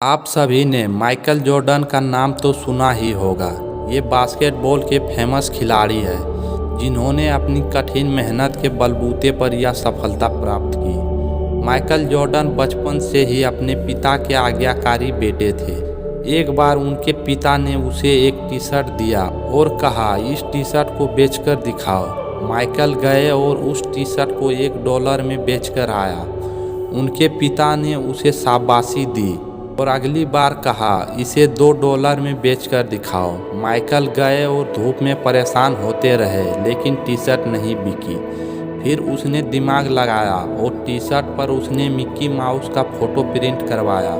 आप सभी ने माइकल जॉर्डन का नाम तो सुना ही होगा। ये बास्केटबॉल के फेमस खिलाड़ी है जिन्होंने अपनी कठिन मेहनत के बलबूते पर यह सफलता प्राप्त की। माइकल जॉर्डन बचपन से ही अपने पिता के आज्ञाकारी बेटे थे। एक बार उनके पिता ने उसे एक टी शर्ट दिया और कहा, इस टी शर्ट को बेचकर दिखाओ। माइकल गए और उस टी शर्ट को $1 में बेचकर आया। उनके पिता ने उसे शाबाशी दी और अगली बार कहा, इसे $2 में बेचकर दिखाओ। माइकल गए और धूप में परेशान होते रहे लेकिन टी शर्ट नहीं बिकी। फिर उसने दिमाग लगाया और टी शर्ट पर उसने मिक्की माउस का फोटो प्रिंट करवाया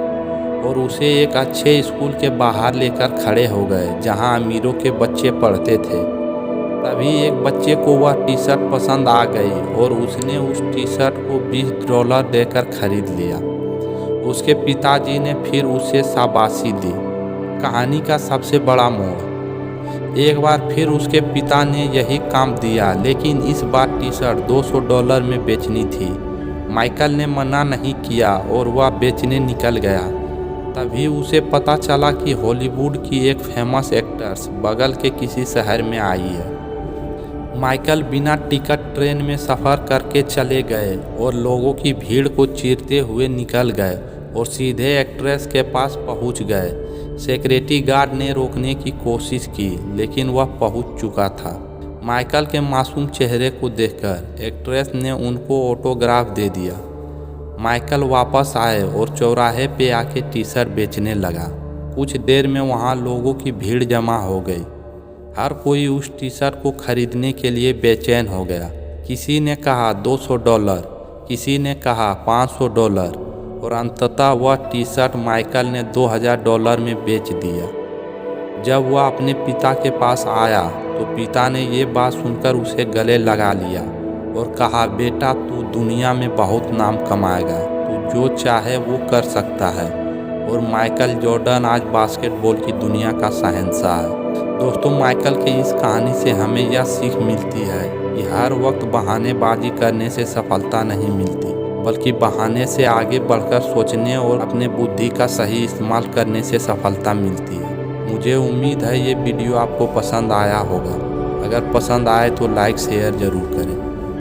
और उसे एक अच्छे स्कूल के बाहर लेकर खड़े हो गए जहां अमीरों के बच्चे पढ़ते थे। तभी एक बच्चे को वह टी शर्ट पसंद आ गई और उसने उस टी शर्ट को $20 देकर खरीद लिया। उसके पिताजी ने फिर उसे शाबाशी दी। कहानी का सबसे बड़ा मोड़, एक बार फिर उसके पिता ने यही काम दिया लेकिन इस बार टी शर्ट $200 में बेचनी थी। माइकल ने मना नहीं किया और वह बेचने निकल गया। तभी उसे पता चला कि हॉलीवुड की एक फेमस एक्ट्रेस बगल के किसी शहर में आई है। माइकल बिना टिकट ट्रेन में सफ़र करके चले गए और लोगों की भीड़ को चीरते हुए निकल गए और सीधे एक्ट्रेस के पास पहुंच गए। सिक्योरिटी गार्ड ने रोकने की कोशिश की लेकिन वह पहुंच चुका था। माइकल के मासूम चेहरे को देखकर एक्ट्रेस ने उनको ऑटोग्राफ दे दिया। माइकल वापस आए और चौराहे पे आके टी शर्ट बेचने लगा। कुछ देर में वहाँ लोगों की भीड़ जमा हो गई। हर कोई उस टी शर्ट को खरीदने के लिए बेचैन हो गया। किसी ने कहा $200, किसी ने कहा $500 और अंततः वह टी शर्ट माइकल ने $2000 में बेच दिया। जब वह अपने पिता के पास आया तो पिता ने ये बात सुनकर उसे गले लगा लिया और कहा, बेटा तू दुनिया में बहुत नाम कमाएगा, तू जो चाहे वो कर सकता है। और माइकल जॉर्डन आज बास्केटबॉल की दुनिया का शहंशाह है। दोस्तों, माइकल की इस कहानी से हमें यह सीख मिलती है कि हर वक्त बहानेबाजी करने से सफलता नहीं मिलती, बल्कि बहाने से आगे बढ़कर सोचने और अपने बुद्धि का सही इस्तेमाल करने से सफलता मिलती है। मुझे उम्मीद है ये वीडियो आपको पसंद आया होगा। अगर पसंद आए तो लाइक शेयर ज़रूर करें।